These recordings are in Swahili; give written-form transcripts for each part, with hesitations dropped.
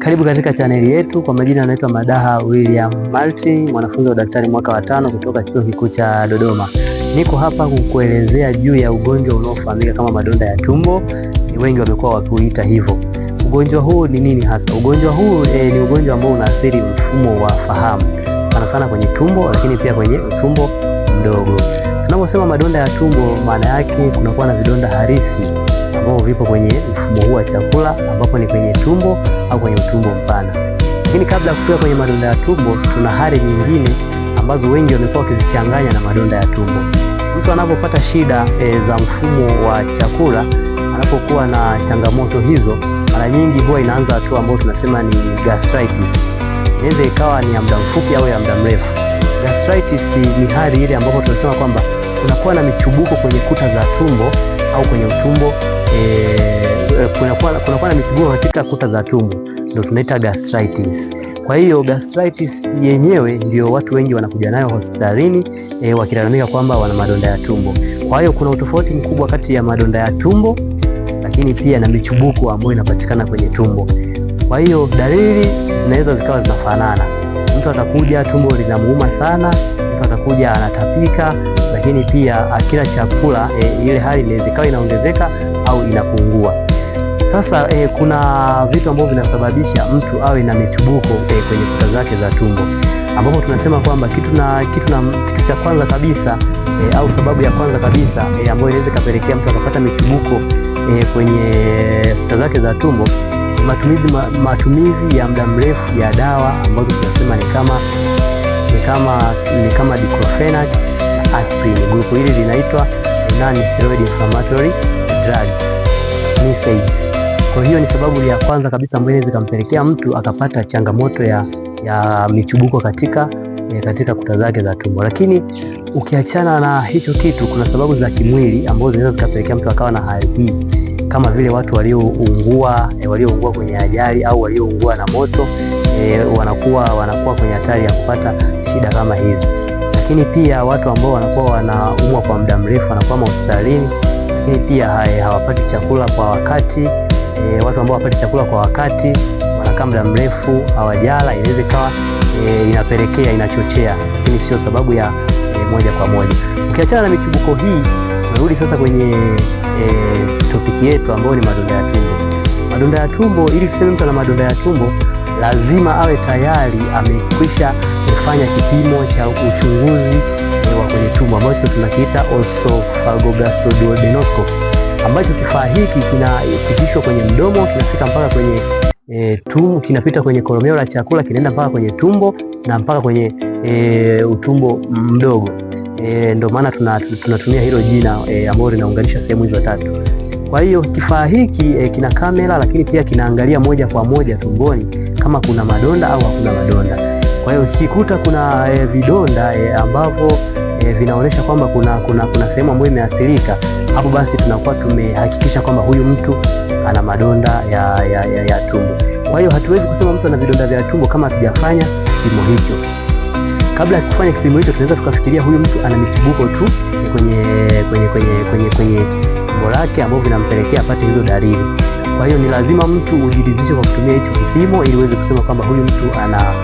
Karibu katika chaneli yetu. Kwa majina anaitwa Madaha William Martin, mwanafunzi wa daktari mwaka wa 5 kutoka Chuo Kikuu cha Dodoma. Niko hapa kukuelezea juu ya ugonjwa unaofahamika kama madonda ya tumbo. Wengi wamekuwa wakiuita hivyo. Ugonjwa huu ni nini hasa? Ugonjwa huu ni ugonjwa ambao unaathiri mfumo wa fahamu, sana sana kwenye tumbo, lakini pia kwenye utumbo mdogo. Tunaposema madonda ya tumbo, maana yake kunakuwa na vidonda harisi ambao vipo kwenye mfumo huu wa chakula, ambapo ni kwenye tumbo au kwenye utumbo mpana. Lakini kabla ya kufika kwenye madonda ya tumbo, tuna hali nyingine ambazo wengi wamekuwa wakizichanganya na madonda ya tumbo. Mtu anapopata shida za mfumo wa chakula, anapokuwa na changamoto hizo, mara nyingi huwa inaanza hatua ambayo tunasema ni gastritis. Inaweza ikawa ni ya muda mfupi au ya muda mrefu. Gastritis ni hali ile ambapo tunasema kwamba kunakuwa na michubuko kwenye kuta za tumbo au kwenye utumbo, kunakuwa na michubuko katika kuta za tumbo, ndio tunaita gastritis. Kwa hiyo gastritis yenyewe ndio watu wengi wanakuja nayo hospitalini wakilalamika kwamba wana madonda ya tumbo. Kwa hiyo kuna utofauti mkubwa kati ya madonda ya tumbo lakini pia na michubuko ambayo inapatikana kwenye tumbo. Kwa hiyo dalili zinaweza zikawa zinafanana. Mtu atakuja tumbo linamuuma sana, mtu atakuja anatapika, lakini pia akila chakula ile hali inaweza ikawa inaongezeka au inapungua. Sasa kuna vitu ambavyo vinasababisha mtu awe na michubuko kwenye kuta zake za tumbo, ambapo tunasema kwamba kitu cha kwanza kabisa au sababu ya kwanza kabisa ambayo inaweza kapelekea mtu akapata michubuko kwenye kuta zake za tumbo, matumizi ya muda mrefu ya dawa ambazo tunasema ni kama diclofenac na aspirin. Grupu hili linaitwa non-steroid inflammatory drugs, NSAIDs. Kwa hiyo ni sababu ya kwanza kabisa ambayo inaweza kumpelekea mtu akapata changamoto ya michubuko katika kuta zake za tumbo. Lakini ukiachana na hicho kitu, kuna sababu za kimwili ambazo zinaweza zikapelekea mtu akawa na hali hii, kama vile watu walioungua kwenye ajali au walioungua na moto wanakuwa kwenye hatari ya kupata shida kama hizi. Lakini pia watu ambao wanakuwa wanaumwa kwa muda mrefu wanakuwa hospitalini, lakini pia hawapati chakula kwa wakati. Watu ambao hawapati chakula kwa wakati wanakaa muda mrefu hawajala, inaweza ikawa inachochea, lakini sio sababu ya moja kwa moja. Ukiachana na michubuko hii, tunarudi sasa kwenye topiki yetu ambayo ni madonda ya tumbo. Madonda ya tumbo, ili tuseme mtu ana madonda ya tumbo, lazima awe tayari amekwisha kufanya kipimo cha uchunguzi wa kwenye tumbo ambacho tunakiita esophagogastrodiadonoscopy, ambacho kifaa hiki kinapitishwa kwenye mdomo, kinafika mpaka kwenye tumbo, kinapita kwenye koromeo la chakula, kinaenda mpaka kwenye tumbo na mpaka kwenye utumbo mdogo. Ndio maana tunatumia hilo jina ambalo linaunganisha sehemu hizo tatu. Kwa hiyo kifaa hiki kina kamera, lakini pia kinaangalia moja kwa moja tumboni kama kuna madonda au hakuna madonda. Kwa hiyo kikuta kuna vidonda ambavyo vinaonyesha kwamba kuna sehemu ambayo imeathirika, hapo basi tunakuwa tumehakikisha kwamba huyu mtu ana madonda ya tumbo. Kwa hiyo hatuwezi kusema mtu ana vidonda vya tumbo kama hatujafanya kipimo hicho. Kabla ya kufanya kipimo hicho, tunaweza tukafikiria huyu mtu ana michubuko tu kwenye tumbo lake ambao vinampelekea apate hizo dalili. Kwa hiyo ni lazima mtu ujiridhishe kwa kutumia hicho kipimo ili uweze kusema kwamba huyu mtu ana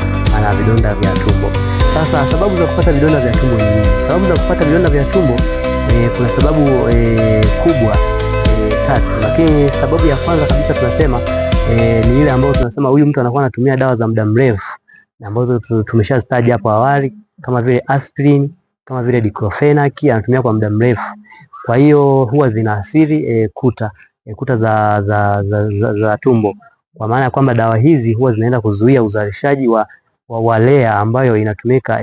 vidonda vya tumbo. Sasa sababu za kupata vidonda vya tumbo ni nini? Sababu za kupata vidonda vya tumbo kuna sababu kubwa tatu, lakini sababu ya kwanza kabisa tunasema ni ile ambayo tunasema huyu mtu anakuwa anatumia dawa za muda mrefu ambazo tumeshazitaja hapo awali, kama vile aspirin, kama vile diclofenac, anatumia kwa muda mrefu. Kwa hiyo huwa zinaathiri kuta za tumbo, kwa maana ya kwamba dawa hizi huwa zinaenda kuzuia uzalishaji wa lea ambayo inatumika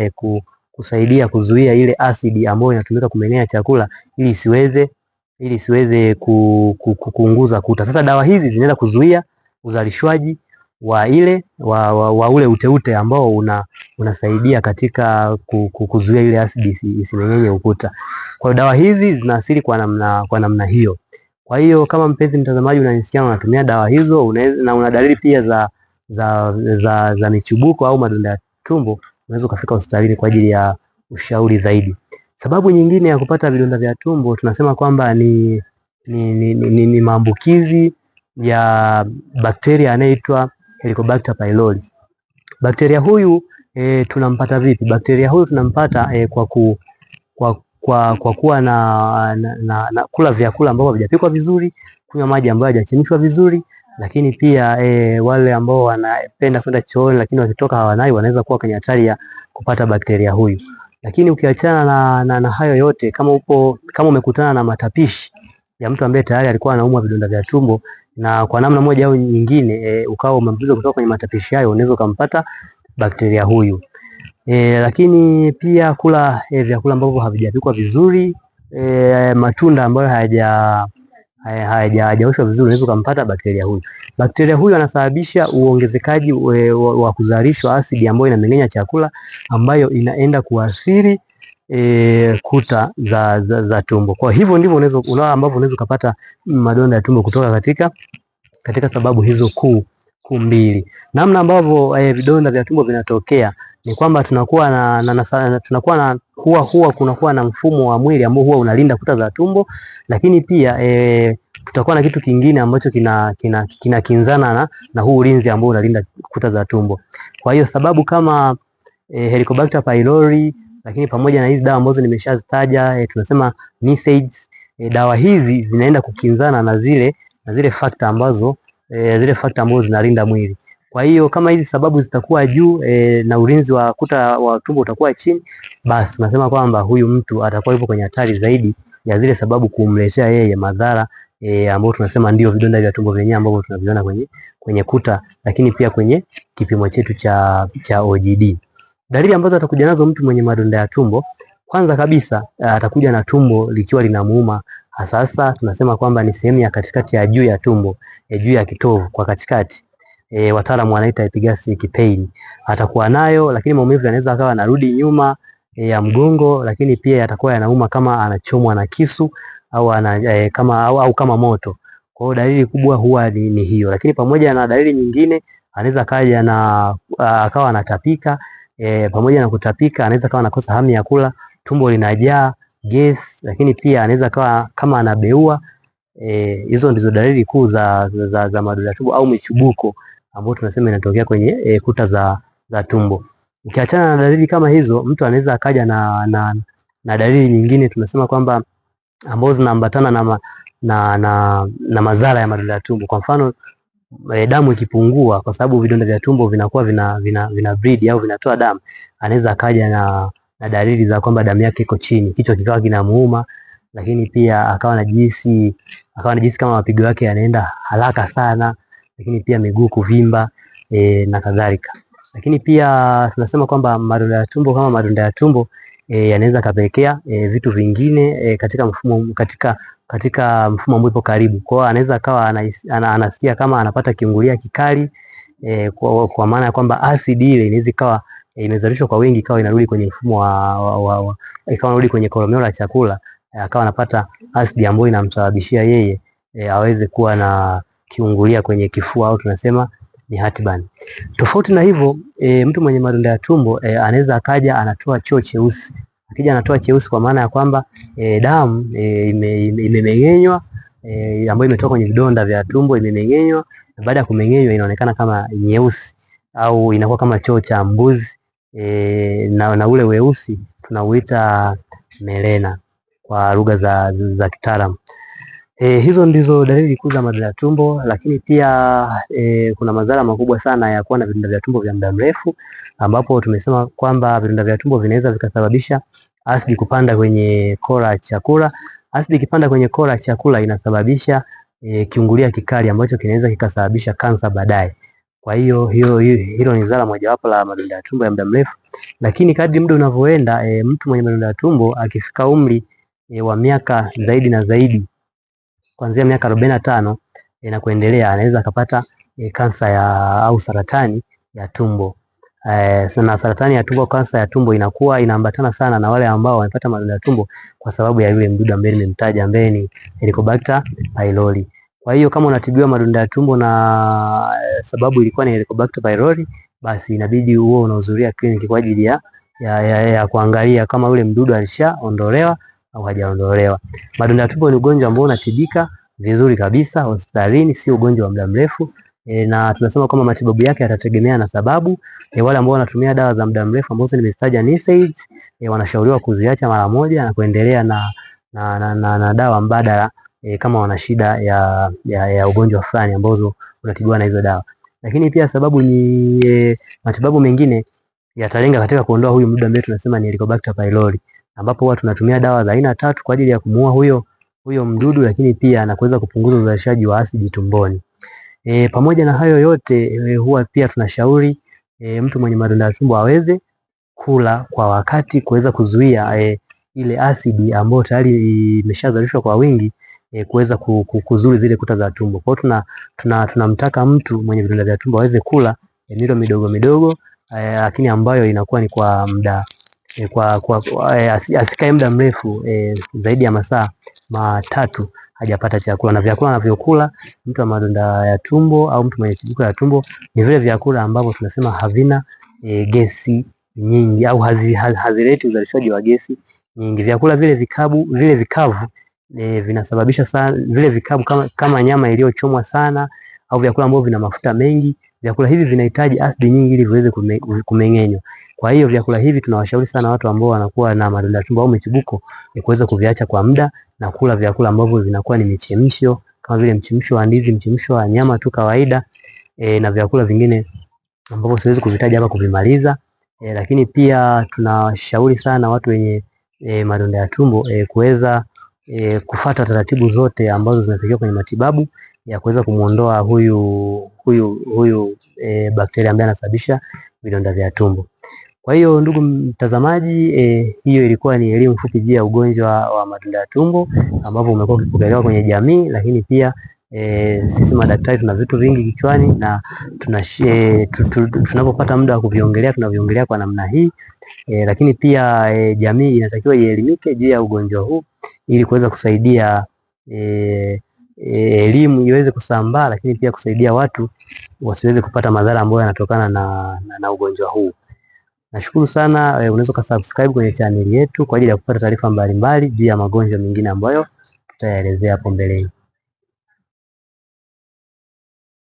kusaidia kuzuia ile asidi ambayo inatumika kumeng'enya chakula ili isiweze kuunguza kuta. Sasa dawa hizi zinaenda kuzuia uzalishwaji wa ule uteute ambao unasaidia katika kuzuia ile asidi isimeng'enye ukuta. Kwa hiyo dawa hizi zinaathiri kwa namna hiyo. Kwa hiyo kama mpenzi mtazamaji unanisikia unatumia dawa hizo na una dalili pia za michubuko au madonda ya tumbo, unaweza ukafika hospitalini kwa ajili ya ushauri zaidi. Sababu nyingine ya kupata vidonda vya tumbo tunasema kwamba ni maambukizi ya bakteria anaitwa Helicobacter pylori. Bakteria huyu tunampata vipi? Bakteria huyu tunampata kwa kuwa na kula vyakula ambavyo havijapikwa vizuri, kunywa maji ambayo hayajachemshwa vizuri, lakini pia wale ambao wanapenda kwenda chooni lakini wakitoka hawanai, wanaweza kuwa kwenye hatari ya kupata bakteria huyu. Lakini ukiachana na hayo yote, kama umekutana na matapishi ya mtu ambaye tayari alikuwa anaumwa vidonda vya tumbo na kwa namna moja au nyingine ukawa umeambukizwa kutoka kwenye matapishi hayo, unaweza kumpata bakteria huyu. Lakini pia kula vyakula ambavyo havijapikwa vizuri, matunda ambayo hayajaoshwa vizuri, unaweza kumpata bakteria huyu. Bakteria huyu anasababisha uongezekaji wa kuzalishwa asidi ambayo inameng'enya chakula, ambayo inaenda kuathiri kuta za tumbo. Kwa hivyo ndivyo unaweza kupata madonda ya tumbo kutoka katika sababu hizo kuu mbili. Namna ambavyo vidonda vya tumbo vinatokea ni kwamba kunakuwa na mfumo wa mwili ambao huwa unalinda kuta za tumbo, lakini pia tutakuwa na kitu kingine ambacho kinakinzana na huu ulinzi ambao unalinda kuta za tumbo. Kwa hiyo sababu kama Helicobacter pylori, lakini pamoja na hizi dawa ambazo nimeshazitaja, tunasema NSAIDs, dawa hizi zinaenda kukinzana na zile factor ambazo zinalinda mwili. Kwa hiyo kama hizi sababu zitakuwa juu na ulinzi wa kuta wa tumbo utakuwa chini, basi tunasema kwamba huyu mtu atakuwa yupo kwenye hatari zaidi ya zile sababu kumletea yeye madhara ambayo tunasema ndio vidonda vya tumbo vyenyewe ambavyo tunaviona kwenye kuta, lakini pia kwenye kipimo chetu cha OGD. Dalili ambazo atakuja nazo mtu mwenye madonda ya tumbo, kwanza kabisa atakuja na tumbo likiwa linamuuma. Sasa tunasema kwamba ni sehemu ya katikati ya juu ya tumbo, juu ya kitovu kwa katikati. Wataalamu wanaita epigastric pain. Atakuwa nayo, lakini maumivu yanaweza akawa yanarudi nyuma ya mgongo, lakini pia yatakuwa yanauma kama anachomwa na kisu au kama moto. Kwa hiyo dalili kubwa huwa ni hiyo, lakini pamoja na dalili nyingine anaweza kaja na akawa anatapika. Pamoja na kutapika anaweza kawa anakosa hamu ya kula, tumbo linajaa gas, lakini pia anaweza kawa kama anabeua. Hizo ndizo dalili kuu za madonda ya tumbo au michubuko ambayo tunasema inatokea kwenye kuta za tumbo. Ukiachana na dalili kama hizo, mtu anaweza akaja na dalili nyingine tunasema kwamba ambazo zinaambatana na madhara ya madonda ya tumbo. Kwa mfano damu ikipungua, kwa sababu vidonda vya tumbo vinakuwa vina bleed au vinatoa damu, anaweza akaja na dalili za kwamba damu yake iko chini, kichwa kikawa kinamuuma, lakini pia akawa anajihisi kama mapigo yake yanaenda haraka sana, lakini pia miguu kuvimba na kadhalika. Lakini pia tunasema kwamba madonda ya tumbo kama madonda ya tumbo yanaweza kapelekea vitu vingine katika mfumo ambao upo karibu. Kwa hiyo anaweza akawa anasikia kama anapata kiungulia kikali kwa maana ya kwamba asidi ile inaweza ikawa imezalishwa kwa wingi, ikawa inarudi kwenye mfumo ikawa inarudi kwenye koromeo la chakula, akawa anapata asidi ambayo inamsababishia yeye aweze kuwa na kiungulia kwenye kifua au tunasema ni heartburn. Tofauti na hivyo, mtu mwenye madonda ya tumbo anaweza akaja anatoa choo cheusi. Akija anatoa cheusi kwa maana ya kwamba damu imemeng'enywa ambayo imetoka kwenye vidonda vya tumbo, imemeng'enywa, na baada ya kumeng'enywa inaonekana kama nyeusi au inakuwa kama choo cha mbuzi na ule weusi tunauita melena kwa lugha za kitaalamu. Hizo ndizo dalili kuu za madonda ya tumbo, lakini pia kuna madhara makubwa sana ya kuwa na vidonda vya tumbo vya muda mrefu, ambapo tumesema kwamba vidonda vya tumbo vinaweza vikasababisha asidi kupanda kwenye kora ya chakula. Asidi ikipanda kwenye kora ya chakula inasababisha kiungulia kikali ambacho kinaweza kikasababisha kansa baadaye. Kwa hiyo hilo ni zara mojawapo la madonda ya tumbo ya muda mrefu. Lakini kadri muda unavyoenda, mtu mwenye madonda ya tumbo akifika umri wa miaka zaidi na zaidi, kuanzia miaka 45 na kuendelea, anaweza akapata kansa au saratani ya tumbo. Na saratani ya tumbo, kansa ya tumbo inaambatana sana na wale ambao wamepata madonda ya tumbo kwa sababu ya yule mdudu ambaye nimemtaja ambaye ni Helicobacter pylori. Kwa hiyo kama unatibiwa madonda ya tumbo na sababu ilikuwa ni Helicobacter pylori, basi inabidi uwe unahudhuria kliniki kwa ajili ya kuangalia kama yule mdudu alishaondolewa au hajaondolewa. Madonda ya tumbo ni ugonjwa ambao unatibika vizuri kabisa hospitalini, sio ugonjwa wa muda mrefu, na tunasema kwamba matibabu yake yatategemea na sababu. Wale ambao wanatumia dawa za muda mrefu ambazo nimezitaja NSAIDs, wanashauriwa kuziacha mara moja na kuendelea na dawa mbadala kama wana shida ya ugonjwa fulani ambazo unatibiwa na hizo dawa. Lakini pia sababu ni matibabu mengine yatalenga katika kuondoa huyu mdudu ambaye tunasema ni Helicobacter pylori, ambapo huwa tunatumia dawa za aina 3 kwa ajili ya kumuua huyo mdudu, lakini pia na kuweza kupunguza uzalishaji wa asidi tumboni. Pamoja na hayo yote huwa pia tunashauri mtu mwenye madonda ya tumbo aweze kula kwa wakati kuweza kuzuia ile asidi ambayo tayari imeshazalishwa kwa wingi kuweza kuzuri zile kuta za tumbo. Kwa hiyo tunamtaka mtu mwenye vidonda vya tumbo aweze kula milo midogo midogo, lakini ambayo inakuwa ni kwa muda asikae muda mrefu zaidi ya masaa 3 hajapata chakula. Na vyakula anavyokula mtu wa madonda ya tumbo au mtu mwenye chibuko ya tumbo ni vile vyakula ambavyo tunasema havina gesi nyingi au hazileti uzalishaji wa gesi nyingi. Vyakula vile vikavu vinasababisha sana vile vikavu kama nyama iliyochomwa sana au vyakula ambavyo vina mafuta mengi. Vyakula hivi vinahitaji asidi nyingi ili viweze kumeng'enywa. Kwa hiyo vyakula hivi tunawashauri sana watu ambao wanakuwa na madonda ya tumbo au michibuko kuweza kuviacha kwa muda na kula vyakula ambavyo vinakuwa ni michemsho kama vile mchemsho wa ndizi, mchemsho wa nyama tu kawaida, na vyakula vingine ambavyo siwezi kuvitaja hapa kuvimaliza. Lakini pia tunashauri sana watu wenye madonda ya tumbo kuweza kufuata taratibu zote ambazo zinatakiwa kwenye matibabu ya kuweza kumuondoa huyu bakteria ambaye anasababisha vidonda vya tumbo. Kwa hiyo ndugu mtazamaji, hiyo ilikuwa ni elimu fupi juu ya ugonjwa wa madonda ya tumbo ambapo umekuwa ukipokelewa kwenye jamii, lakini pia sisi madaktari tuna vitu vingi kichwani na tunapopata muda wa kuviongelea tunaviongelea kwa namna hii. Lakini pia jamii inatakiwa ielimike juu ya ugonjwa huu ili kuweza kusaidia elimu iweze kusambaa, lakini pia kusaidia watu wasiweze kupata madhara ambayo yanatokana na ugonjwa huu. Nashukuru sana. Unaweza kusubscribe kwenye channel yetu kwa ajili ya kupata taarifa mbalimbali juu ya magonjwa mengine ambayo tutayaelezea hapo mbeleni.